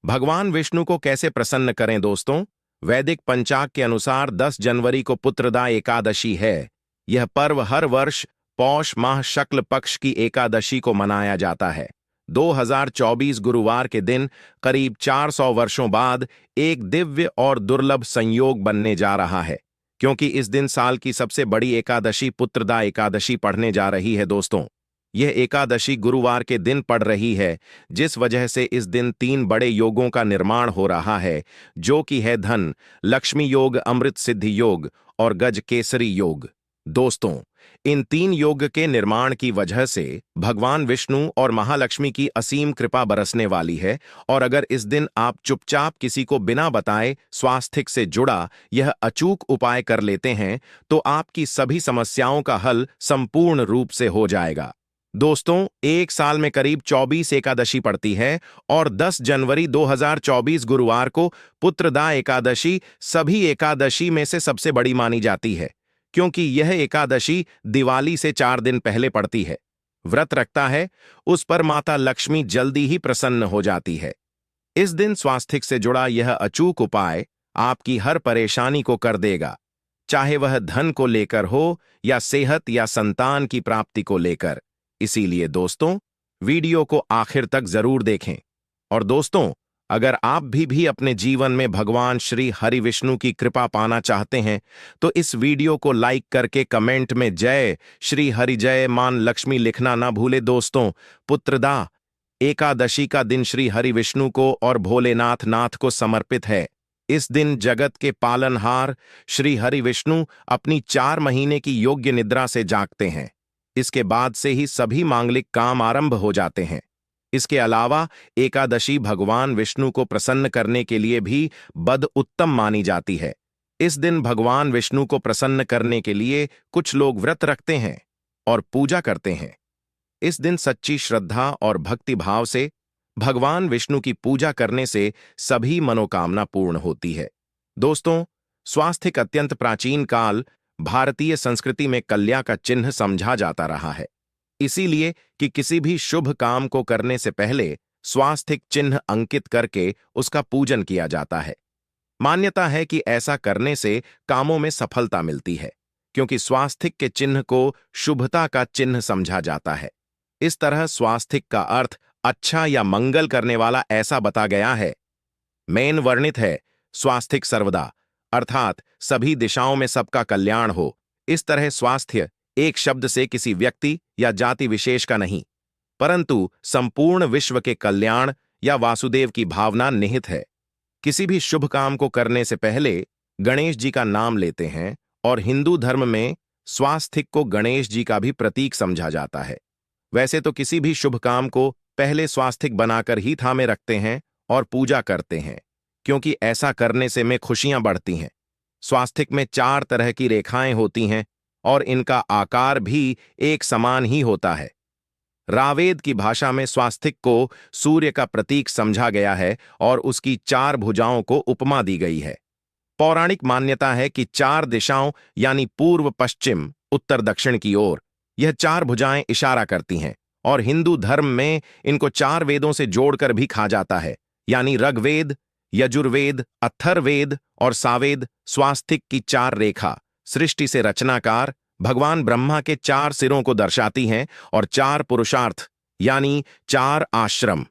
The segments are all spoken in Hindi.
भगवान विष्णु को कैसे प्रसन्न करें दोस्तों? वैदिक पंचाग के अनुसार 10 जनवरी को पुत्रदा एकादशी है। यह पर्व हर वर्ष पौष माह शुक्ल पक्ष की एकादशी को मनाया जाता है। 2024 गुरुवार के दिन करीब 400 वर्षों बाद एक दिव्य और दुर्लभ संयोग बनने जा रहा है, क्योंकि इस दिन साल की सबसे बड़ी एकादशी पुत्रदा एकादशी पड़ने जा रही है दोस्तों। यह एकादशी गुरुवार के दिन पड़ रही है, जिस वजह से इस दिन 3 बड़े योगों का निर्माण हो रहा है, जो कि है धन लक्ष्मी योग, अमृत सिद्धि योग और गज केसरी योग। दोस्तों, इन 3 योग के निर्माण की वजह से भगवान विष्णु और महालक्ष्मी की असीम कृपा बरसने वाली है। और अगर इस दिन आप चुपचाप किसी को बिना बताए स्वास्थ्य से जुड़ा यह अचूक उपाय कर लेते हैं, तो आपकी सभी समस्याओं का हल संपूर्ण रूप से हो जाएगा। दोस्तों, एक साल में करीब 24 एकादशी पड़ती है और 10 जनवरी 2024 गुरुवार को पुत्रदा एकादशी सभी एकादशी में से सबसे बड़ी मानी जाती है, क्योंकि यह एकादशी दिवाली से 4 दिन पहले पड़ती है। व्रत रखता है उस पर माता लक्ष्मी जल्दी ही प्रसन्न हो जाती है। इस दिन स्वास्थ्य से जुड़ा यह अचूक उपाय आपकी हर परेशानी को कर देगा, चाहे वह धन को लेकर हो या सेहत या संतान की प्राप्ति को लेकर। इसीलिए दोस्तों, वीडियो को आखिर तक जरूर देखें। और दोस्तों, अगर आप भी अपने जीवन में भगवान श्री हरि विष्णु की कृपा पाना चाहते हैं, तो इस वीडियो को लाइक करके कमेंट में जय श्री हरि जय मान लक्ष्मी लिखना ना भूले। दोस्तों, पुत्रदा एकादशी का दिन श्री हरि विष्णु को और भोलेनाथ को समर्पित है। इस दिन जगत के पालनहार श्री हरि विष्णु अपनी 4 महीने की योग्य निद्रा से जागते हैं। इसके बाद से ही सभी मांगलिक काम आरंभ हो जाते हैं। इसके अलावा एकादशी भगवान विष्णु को प्रसन्न करने के लिए भी बद उत्तम मानी जाती है। इस दिन भगवान विष्णु को प्रसन्न करने के लिए कुछ लोग व्रत रखते हैं और पूजा करते हैं। इस दिन सच्ची श्रद्धा और भक्ति भाव से भगवान विष्णु की पूजा करने से सभी मनोकामना पूर्ण होती है। दोस्तों, स्वास्थ्य अत्यंत प्राचीन काल भारतीय संस्कृति में कल्या का चिन्ह समझा जाता रहा है। इसीलिए कि किसी भी शुभ काम को करने से पहले स्वास्थ्य चिन्ह अंकित करके उसका पूजन किया जाता है। मान्यता है कि ऐसा करने से कामों में सफलता मिलती है, क्योंकि स्वास्थ्य के चिन्ह को शुभता का चिन्ह समझा जाता है। इस तरह स्वास्थ्य का अर्थ अच्छा या मंगल करने वाला ऐसा बता गया है। मेन वर्णित है स्वास्थ्य सर्वदा, अर्थात सभी दिशाओं में सबका कल्याण हो। इस तरह स्वास्थ्य एक शब्द से किसी व्यक्ति या जाति विशेष का नहीं, परंतु संपूर्ण विश्व के कल्याण या वासुदेव की भावना निहित है। किसी भी शुभ काम को करने से पहले गणेश जी का नाम लेते हैं, और हिंदू धर्म में स्वास्थ्य को गणेश जी का भी प्रतीक समझा जाता है। वैसे तो किसी भी शुभ काम को पहले स्वास्थ्य बनाकर ही थामे रखते हैं और पूजा करते हैं, क्योंकि ऐसा करने से में खुशियां बढ़ती हैं। स्वास्थ्य में 4 तरह की रेखाएं होती हैं और इनका आकार भी एक समान ही होता है। रावेद की भाषा में स्वास्थ्य को सूर्य का प्रतीक समझा गया है और उसकी 4 भुजाओं को उपमा दी गई है। पौराणिक मान्यता है कि 4 दिशाओं यानी पूर्व, पश्चिम, उत्तर, दक्षिण की ओर यह 4 भुजाएं इशारा करती हैं, और हिंदू धर्म में इनको 4 वेदों से जोड़कर भी कहा जाता है, यानी ऋग्वेद, यजुर्वेद, अथर्ववेद और सावेद। स्वास्थ्य की 4 रेखा सृष्टि से रचनाकार भगवान ब्रह्मा के 4 सिरों को दर्शाती हैं, और 4 पुरुषार्थ यानी 4 आश्रम,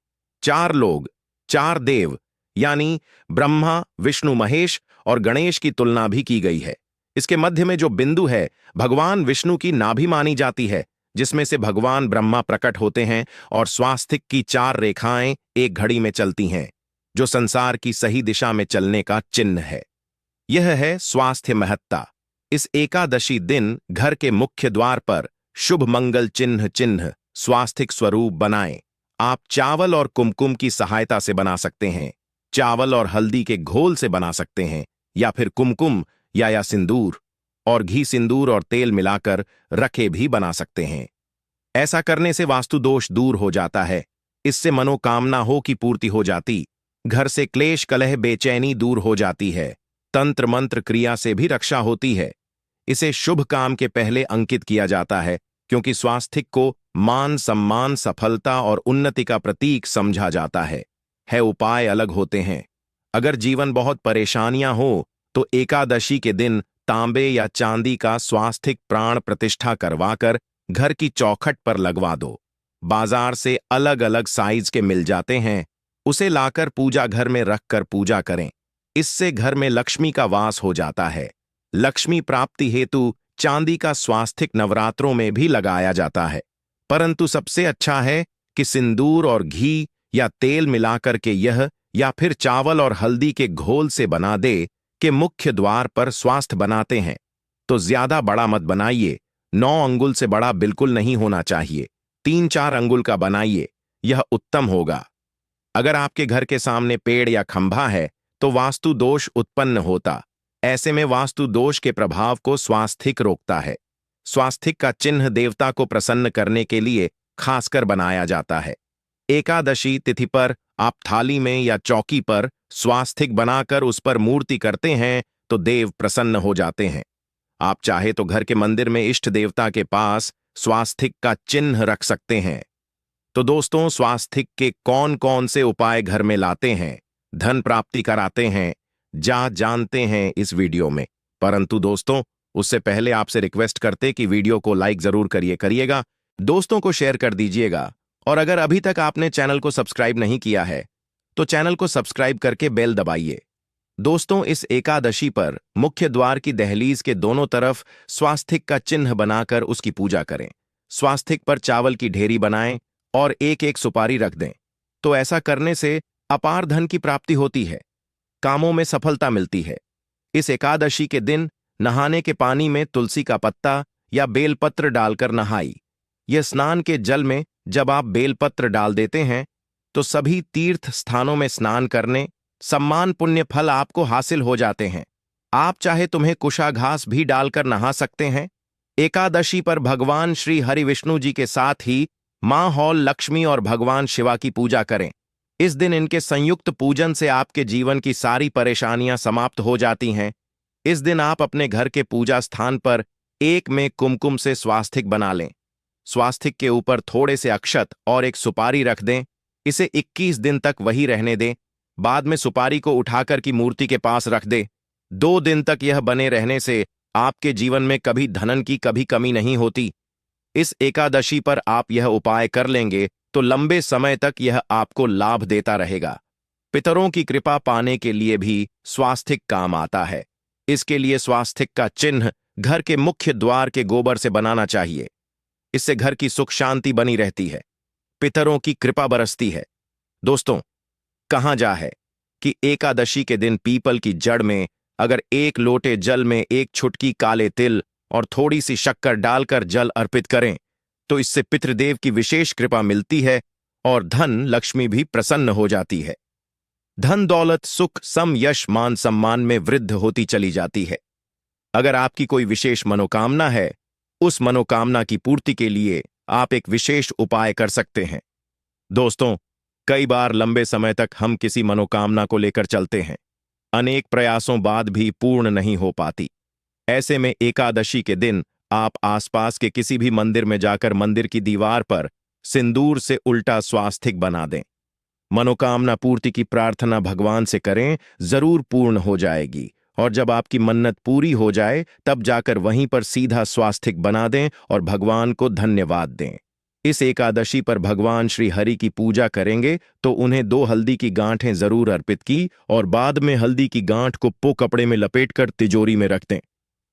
4 लोग, 4 देव यानी ब्रह्मा, विष्णु, महेश और गणेश की तुलना भी की गई है। इसके मध्य में जो बिंदु है भगवान विष्णु की नाभि मानी जाती है, जिसमें से भगवान ब्रह्मा प्रकट होते हैं, और स्वास्थ्य की 4 रेखाएं एक घड़ी में चलती हैं, जो संसार की सही दिशा में चलने का चिन्ह है। यह है स्वास्थ्य महत्ता। इस एकादशी दिन घर के मुख्य द्वार पर शुभ मंगल चिन्ह स्वास्थ्य स्वरूप बनाएं। आप चावल और कुमकुम की सहायता से बना सकते हैं, चावल और हल्दी के घोल से बना सकते हैं, या फिर कुमकुम या सिंदूर और घी, सिंदूर और तेल मिलाकर रखे भी बना सकते हैं। ऐसा करने से वास्तु दोष दूर हो जाता है। इससे मनोकामना हो की पूर्ति हो जाती, घर से क्लेश, कलह, बेचैनी दूर हो जाती है। तंत्र मंत्र क्रिया से भी रक्षा होती है। इसे शुभ काम के पहले अंकित किया जाता है, क्योंकि स्वास्थ्य को मान, सम्मान, सफलता और उन्नति का प्रतीक समझा जाता है। है उपाय अलग होते हैं। अगर जीवन बहुत परेशानियां हो तो एकादशी के दिन तांबे या चांदी का स्वास्तिक प्राण प्रतिष्ठा करवाकर घर की चौखट पर लगवा दो। बाजार से अलग अलग साइज के मिल जाते हैं, उसे लाकर पूजा घर में रखकर पूजा करें। इससे घर में लक्ष्मी का वास हो जाता है। लक्ष्मी प्राप्ति हेतु चांदी का स्वास्तिक नवरात्रों में भी लगाया जाता है, परंतु सबसे अच्छा है कि सिंदूर और घी या तेल मिलाकर के यह या फिर चावल और हल्दी के घोल से बना दे कि मुख्य द्वार पर स्वास्थ्य बनाते हैं तो ज्यादा बड़ा मत बनाइए। 9 अंगुल से बड़ा बिल्कुल नहीं होना चाहिए। 3-4 अंगुल का बनाइए, यह उत्तम होगा। अगर आपके घर के सामने पेड़ या खंभा है तो वास्तु दोष उत्पन्न होता। ऐसे में वास्तु दोष के प्रभाव को स्वास्तिक रोकता है। स्वास्तिक का चिन्ह देवता को प्रसन्न करने के लिए खासकर बनाया जाता है। एकादशी तिथि पर आप थाली में या चौकी पर स्वास्तिक बनाकर उस पर मूर्ति करते हैं तो देव प्रसन्न हो जाते हैं। आप चाहे तो घर के मंदिर में इष्ट देवता के पास स्वास्तिक का चिन्ह रख सकते हैं। तो दोस्तों, स्वास्तिक के कौन कौन से उपाय घर में लाते हैं, धन प्राप्ति कराते हैं, जानते हैं इस वीडियो में। परंतु दोस्तों, उससे पहले आपसे रिक्वेस्ट करते कि वीडियो को लाइक जरूर करिएगा, दोस्तों को शेयर कर दीजिएगा, और अगर अभी तक आपने चैनल को सब्सक्राइब नहीं किया है तो चैनल को सब्सक्राइब करके बेल दबाइए। दोस्तों, इस एकादशी पर मुख्य द्वार की दहलीज के दोनों तरफ स्वास्तिक का चिन्ह बनाकर उसकी पूजा करें। स्वास्तिक पर चावल की ढेरी बनाएं और एक एक सुपारी रख दें। तो ऐसा करने से अपार धन की प्राप्ति होती है, कामों में सफलता मिलती है। इस एकादशी के दिन नहाने के पानी में तुलसी का पत्ता या बेलपत्र डालकर नहाई। यह स्नान के जल में जब आप बेलपत्र डाल देते हैं तो सभी तीर्थ स्थानों में स्नान करने सम्मान पुण्य फल आपको हासिल हो जाते हैं। आप चाहे तुम्हें कुशा घास भी डालकर नहा सकते हैं। एकादशी पर भगवान श्री हरि विष्णु जी के साथ ही मां हौल लक्ष्मी और भगवान शिवा की पूजा करें। इस दिन इनके संयुक्त पूजन से आपके जीवन की सारी परेशानियां समाप्त हो जाती हैं। इस दिन आप अपने घर के पूजा स्थान पर एक में कुमकुम से स्वास्तिक बना लें। स्वास्तिक के ऊपर थोड़े से अक्षत और एक सुपारी रख दें। इसे 21 दिन तक वही रहने दें। बाद में सुपारी को उठाकर की मूर्ति के पास रख दे। 2 दिन तक यह बने रहने से आपके जीवन में कभी धन की कभी कमी नहीं होती। इस एकादशी पर आप यह उपाय कर लेंगे तो लंबे समय तक यह आपको लाभ देता रहेगा। पितरों की कृपा पाने के लिए भी स्वास्तिक काम आता है। इसके लिए स्वास्तिक का चिन्ह घर के मुख्य द्वार के गोबर से बनाना चाहिए। इससे घर की सुख शांति बनी रहती है, पितरों की कृपा बरसती है। दोस्तों, कहां जा है कि एकादशी के दिन पीपल की जड़ में अगर 1 लोटे जल में 1 चुटकी काले तिल और थोड़ी सी शक्कर डालकर जल अर्पित करें तो इससे पितृदेव की विशेष कृपा मिलती है और धन लक्ष्मी भी प्रसन्न हो जाती है। धन दौलत सुख सम यश मान सम्मान में वृद्धि होती चली जाती है। अगर आपकी कोई विशेष मनोकामना है, उस मनोकामना की पूर्ति के लिए आप एक विशेष उपाय कर सकते हैं। दोस्तों, कई बार लंबे समय तक हम किसी मनोकामना को लेकर चलते हैं, अनेक प्रयासों बाद भी पूर्ण नहीं हो पाती। ऐसे में एकादशी के दिन आप आसपास के किसी भी मंदिर में जाकर मंदिर की दीवार पर सिंदूर से उल्टा स्वास्तिक बना दें। मनोकामना पूर्ति की प्रार्थना भगवान से करें, जरूर पूर्ण हो जाएगी। और जब आपकी मन्नत पूरी हो जाए तब जाकर वहीं पर सीधा स्वास्तिक बना दें और भगवान को धन्यवाद दें। इस एकादशी पर भगवान श्री हरि की पूजा करेंगे तो उन्हें 2 हल्दी की गांठें जरूर अर्पित की और बाद में हल्दी की गांठ को कपड़े में लपेटकर तिजोरी में रख दें।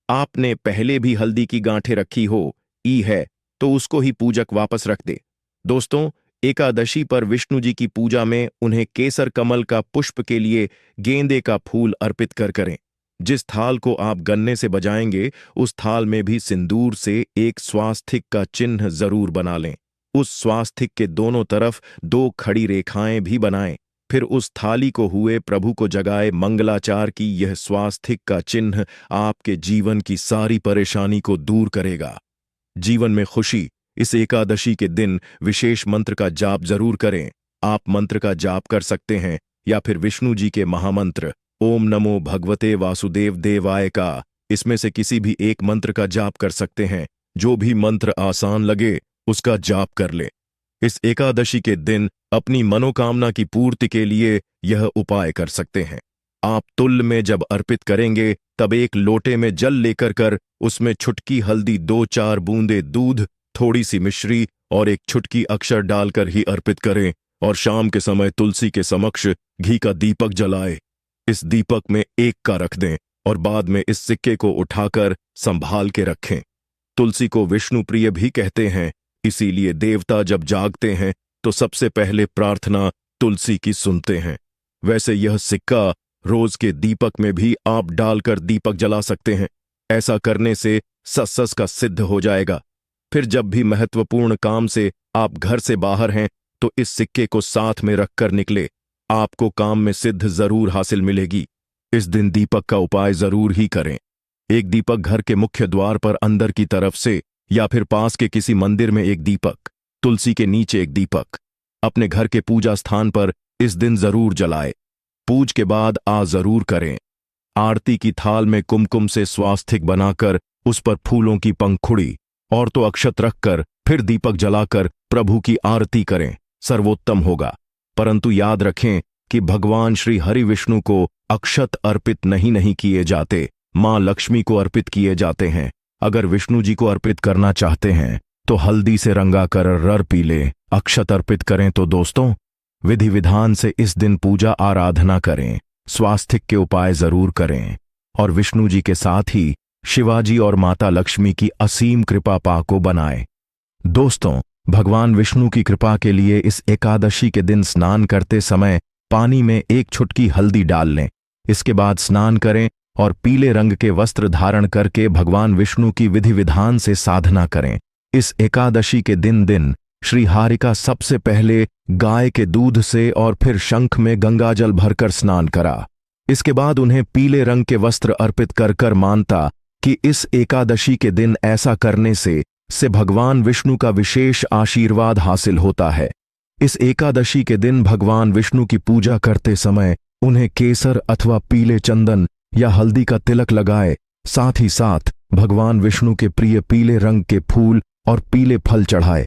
आपने पहले भी हल्दी की गांठें रखी हो है तो उसको ही पूजक वापस रख दे। दोस्तों, एकादशी पर विष्णु जी की पूजा में उन्हें केसर कमल का पुष्प के लिए गेंदे का फूल अर्पित करें। जिस थाल को आप गन्ने से बजाएंगे उस थाल में भी सिंदूर से एक स्वास्तिक का चिन्ह जरूर बना लें। उस स्वास्तिक के दोनों तरफ 2 खड़ी रेखाएं भी बनाएं। फिर उस थाली को हुए प्रभु को जगाए मंगलाचार की यह स्वास्तिक का चिन्ह आपके जीवन की सारी परेशानी को दूर करेगा। जीवन में खुशी। इस एकादशी के दिन विशेष मंत्र का जाप जरूर करें। आप मंत्र का जाप कर सकते हैं या फिर विष्णु जी के महामंत्र ओम नमो भगवते वासुदेव देवाय का, इसमें से किसी भी एक मंत्र का जाप कर सकते हैं। जो भी मंत्र आसान लगे उसका जाप कर ले। इस एकादशी के दिन अपनी मनोकामना की पूर्ति के लिए यह उपाय कर सकते हैं। आप तुल में जब अर्पित करेंगे तब एक लोटे में जल लेकर कर उसमें छुटकी हल्दी, 2-4 बूंदे दूध, थोड़ी सी मिश्री और एक छुटकी अक्षर डालकर ही अर्पित करें और शाम के समय तुलसी के समक्ष घी का दीपक जलाएं। इस दीपक में एक का रख दें और बाद में इस सिक्के को उठाकर संभाल के रखें। तुलसी को विष्णु प्रिय भी कहते हैं, इसीलिए देवता जब जागते हैं तो सबसे पहले प्रार्थना तुलसी की सुनते हैं। वैसे यह सिक्का रोज के दीपक में भी आप डालकर दीपक जला सकते हैं। ऐसा करने से सस का सिद्ध हो जाएगा। फिर जब भी महत्वपूर्ण काम से आप घर से बाहर हैं तो इस सिक्के को साथ में रखकर निकले, आपको काम में सिद्ध जरूर हासिल मिलेगी। इस दिन दीपक का उपाय जरूर ही करें। एक दीपक घर के मुख्य द्वार पर अंदर की तरफ से या फिर पास के किसी मंदिर में एक दीपक, तुलसी के नीचे एक दीपक अपने घर के पूजा स्थान पर इस दिन जरूर जलाए। पूज के बाद जरूर करें। आरती की थाल में कुमकुम से स्वास्तिक बनाकर उस पर फूलों की पंखुड़ी और तो अक्षत रखकर फिर दीपक जलाकर प्रभु की आरती करें, सर्वोत्तम होगा। परंतु याद रखें कि भगवान श्री हरि विष्णु को अक्षत अर्पित नहीं किए जाते, मां लक्ष्मी को अर्पित किए जाते हैं। अगर विष्णु जी को अर्पित करना चाहते हैं तो हल्दी से रंगाकर रर पीले अक्षत अर्पित करें। तो दोस्तों, विधि विधान से इस दिन पूजा आराधना करें, स्वास्तिक के उपाय जरूर करें और विष्णु जी के साथ ही शिवाजी और माता लक्ष्मी की असीम कृपा पाको बनाएं। दोस्तों, भगवान विष्णु की कृपा के लिए इस एकादशी के दिन स्नान करते समय पानी में एक छुटकी हल्दी डाल लें। इसके बाद स्नान करें और पीले रंग के वस्त्र धारण करके भगवान विष्णु की विधि विधान से साधना करें। इस एकादशी के दिन श्री हरि का सबसे पहले गाय के दूध से और फिर शंख में गंगाजल भरकर स्नान करा। इसके बाद उन्हें पीले रंग के वस्त्र अर्पित कर मानता कि इस एकादशी के दिन ऐसा करने से भगवान विष्णु का विशेष आशीर्वाद हासिल होता है। इस एकादशी के दिन भगवान विष्णु की पूजा करते समय उन्हें केसर अथवा पीले चंदन या हल्दी का तिलक लगाए। साथ ही साथ भगवान विष्णु के प्रिय पीले रंग के फूल और पीले फल चढ़ाए।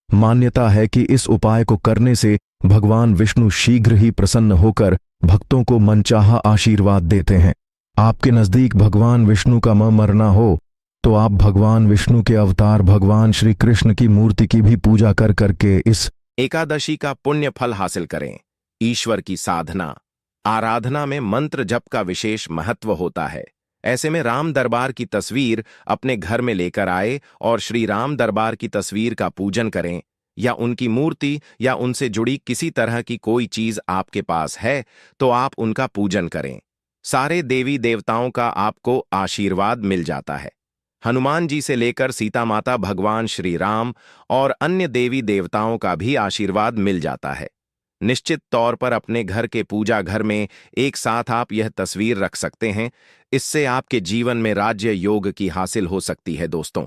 मान्यता है कि इस उपाय को करने से भगवान विष्णु शीघ्र ही प्रसन्न होकर भक्तों को मनचाहा आशीर्वाद देते हैं। आपके नजदीक भगवान विष्णु का मरना हो तो आप भगवान विष्णु के अवतार भगवान श्री कृष्ण की मूर्ति की भी पूजा करके इस एकादशी का पुण्य फल हासिल करें। ईश्वर की साधना आराधना में मंत्र जप का विशेष महत्व होता है। ऐसे में राम दरबार की तस्वीर अपने घर में लेकर आए और श्री राम दरबार की तस्वीर का पूजन करें, या उनकी मूर्ति या उनसे जुड़ी किसी तरह की कोई चीज आपके पास है तो आप उनका पूजन करें। सारे देवी देवताओं का आपको आशीर्वाद मिल जाता है। हनुमान जी से लेकर सीता माता, भगवान श्री राम और अन्य देवी देवताओं का भी आशीर्वाद मिल जाता है। निश्चित तौर पर अपने घर के पूजा घर में एक साथ आप यह तस्वीर रख सकते हैं। इससे आपके जीवन में राज्य योग की हासिल हो सकती है दोस्तों।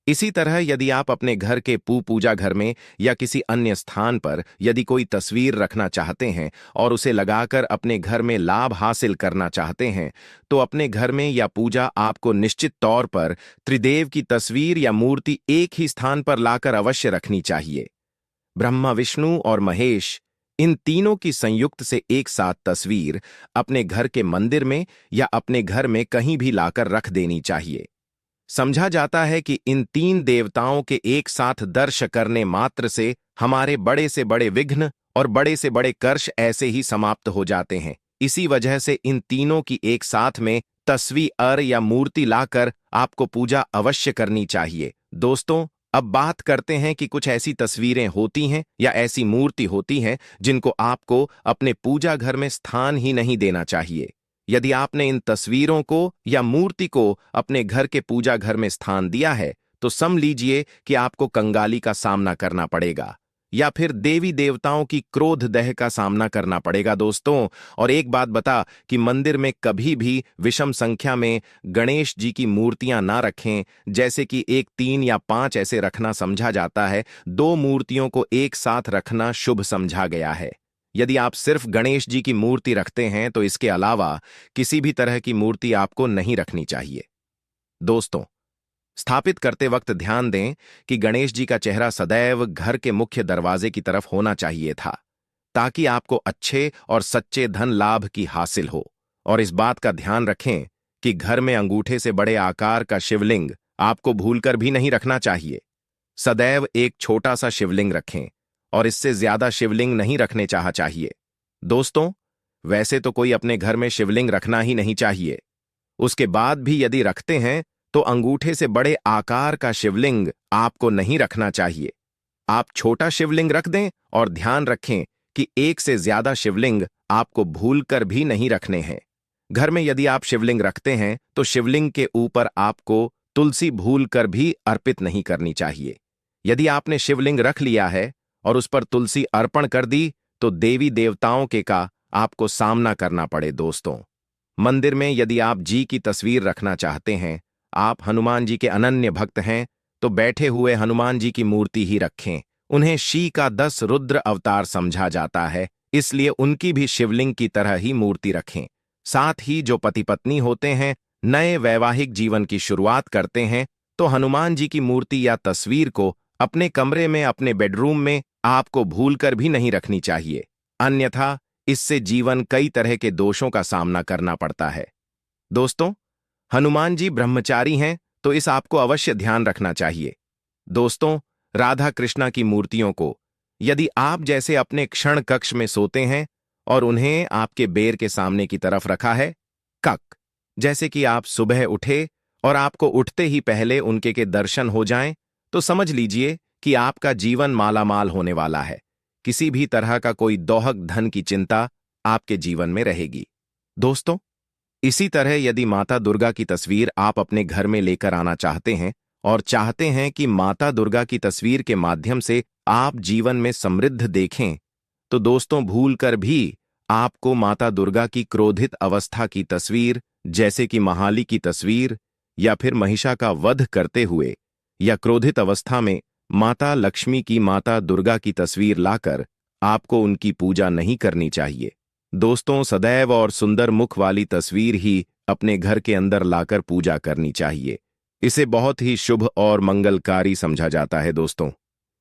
इसी तरह यदि आप अपने घर के पूजा घर में या किसी अन्य स्थान पर यदि कोई तस्वीर रखना चाहते हैं और उसे लगाकर अपने घर में लाभ हासिल करना चाहते हैं तो अपने घर में या पूजा आपको निश्चित तौर पर त्रिदेव की तस्वीर या मूर्ति एक ही स्थान पर लाकर अवश्य रखनी चाहिए। ब्रह्मा, विष्णु और महेश, इन तीनों की संयुक्त से एक साथ तस्वीर अपने घर के मंदिर में या अपने घर में कहीं भी लाकर रख देनी चाहिए। समझा जाता है कि इन तीन देवताओं के एक साथ दर्शन करने मात्र से हमारे बड़े से बड़े विघ्न और बड़े से बड़े कर्ष ऐसे ही समाप्त हो जाते हैं। इसी वजह से इन तीनों की एक साथ में तस्वीर या मूर्ति लाकर आपको पूजा अवश्य करनी चाहिए। दोस्तों, अब बात करते हैं कि कुछ ऐसी तस्वीरें होती हैं या ऐसी मूर्ति होती हैं जिनको आपको अपने पूजा घर में स्थान ही नहीं देना चाहिए। यदि आपने इन तस्वीरों को या मूर्ति को अपने घर के पूजा घर में स्थान दिया है तो समझ लीजिए कि आपको कंगाली का सामना करना पड़ेगा या फिर देवी देवताओं की क्रोध दह का सामना करना पड़ेगा दोस्तों। और एक बात बता कि मंदिर में कभी भी विषम संख्या में गणेश जी की मूर्तियां ना रखें, जैसे कि 1, 3 या 5 ऐसे रखना समझा जाता है। 2 मूर्तियों को एक साथ रखना शुभ समझा गया है। यदि आप सिर्फ गणेश जी की मूर्ति रखते हैं तो इसके अलावा किसी भी तरह की मूर्ति आपको नहीं रखनी चाहिए। दोस्तों, स्थापित करते वक्त ध्यान दें कि गणेश जी का चेहरा सदैव घर के मुख्य दरवाजे की तरफ होना चाहिए था, ताकि आपको अच्छे और सच्चे धन लाभ की हासिल हो। और इस बात का ध्यान रखें कि घर में अंगूठे से बड़े आकार का शिवलिंग आपको भूलकर भी नहीं रखना चाहिए। सदैव एक छोटा सा शिवलिंग रखें और इससे ज्यादा शिवलिंग नहीं रखने चाहिए। दोस्तों, वैसे तो कोई अपने घर में शिवलिंग रखना ही नहीं चाहिए। उसके बाद भी यदि रखते हैं तो अंगूठे से बड़े आकार का शिवलिंग आपको नहीं रखना चाहिए। आप छोटा शिवलिंग रख दें और ध्यान रखें कि एक से ज्यादा शिवलिंग आपको भूलकर भी नहीं रखने हैं। घर में यदि आप शिवलिंग रखते हैं तो शिवलिंग के ऊपर आपको तुलसी भूलकर भी अर्पित नहीं करनी चाहिए। यदि आपने शिवलिंग रख लिया है और उस पर तुलसी अर्पण कर दी तो देवी देवताओं के का आपको सामना करना पड़े। दोस्तों, मंदिर में यदि आप जी की तस्वीर रखना चाहते हैं, आप हनुमान जी के अनन्य भक्त हैं, तो बैठे हुए हनुमान जी की मूर्ति ही रखें। उन्हें शी का 10 रुद्र अवतार समझा जाता है, इसलिए उनकी भी शिवलिंग की तरह ही मूर्ति रखें। साथ ही जो पति पत्नी होते हैं, नए वैवाहिक जीवन की शुरुआत करते हैं, तो हनुमान जी की मूर्ति या तस्वीर को अपने कमरे में, अपने बेडरूम में आपको भूलकर भी नहीं रखनी चाहिए। अन्यथा इससे जीवन कई तरह के दोषों का सामना करना पड़ता है। दोस्तों, हनुमान जी ब्रह्मचारी हैं, तो इस आपको अवश्य ध्यान रखना चाहिए। दोस्तों, राधा कृष्णा की मूर्तियों को यदि आप जैसे अपने क्षण कक्ष में सोते हैं और उन्हें आपके बेर के सामने की तरफ रखा है, कक, जैसे कि आप सुबह उठे और आपको उठते ही पहले उनके के दर्शन हो जाएं, तो समझ लीजिए कि आपका जीवन मालामाल होने वाला है। किसी भी तरह का कोई दोहक धन की चिंता आपके जीवन में रहेगी। दोस्तों, इसी तरह यदि माता दुर्गा की तस्वीर आप अपने घर में लेकर आना चाहते हैं और चाहते हैं कि माता दुर्गा की तस्वीर के माध्यम से आप जीवन में समृद्ध देखें, तो दोस्तों भूलकर भी आपको माता दुर्गा की क्रोधित अवस्था की तस्वीर, जैसे कि महाली की तस्वीर या फिर महिषा का वध करते हुए या क्रोधित अवस्था में माता लक्ष्मी की, माता दुर्गा की तस्वीर लाकर आपको उनकी पूजा नहीं करनी चाहिए। दोस्तों, सदैव और सुंदर मुख वाली तस्वीर ही अपने घर के अंदर लाकर पूजा करनी चाहिए। इसे बहुत ही शुभ और मंगलकारी समझा जाता है। दोस्तों,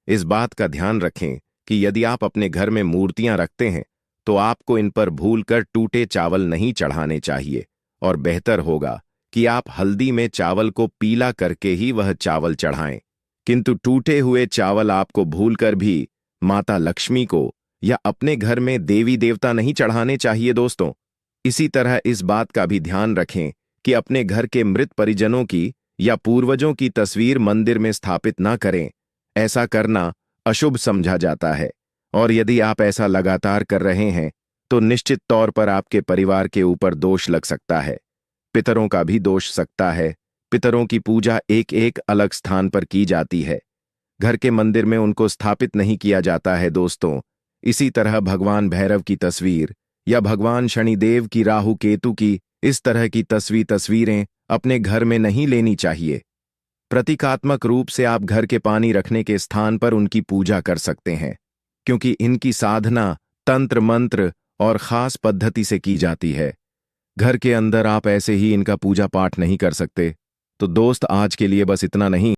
इस बात का ध्यान रखें कि यदि आप अपने घर में मूर्तियां रखते हैं तो आपको इन पर भूलकर टूटे चावल नहीं चढ़ाने चाहिए, और बेहतर होगा कि आप हल्दी में चावल को पीला करके ही वह चावल चढ़ाएं। किंतु टूटे हुए चावल आपको भूलकर भी माता लक्ष्मी को या अपने घर में देवी देवता नहीं चढ़ाने चाहिए। दोस्तों, इसी तरह इस बात का भी ध्यान रखें कि अपने घर के मृत परिजनों की या पूर्वजों की तस्वीर मंदिर में स्थापित ना करें। ऐसा करना अशुभ समझा जाता है, और यदि आप ऐसा लगातार कर रहे हैं तो निश्चित तौर पर आपके परिवार के ऊपर दोष लग सकता है। पितरों का भी दोष सकता है। पितरों की पूजा एक एक अलग स्थान पर की जाती है, घर के मंदिर में उनको स्थापित नहीं किया जाता है। दोस्तों, इसी तरह भगवान भैरव की तस्वीर या भगवान शनिदेव की, राहु केतु की, इस तरह की तस्वीरें अपने घर में नहीं लेनी चाहिए। प्रतीकात्मक रूप से आप घर के पानी रखने के स्थान पर उनकी पूजा कर सकते हैं, क्योंकि इनकी साधना तंत्र मंत्र और खास पद्धति से की जाती है। घर के अंदर आप ऐसे ही इनका पूजा पाठ नहीं कर सकते। तो दोस्त, आज के लिए बस इतना नहीं।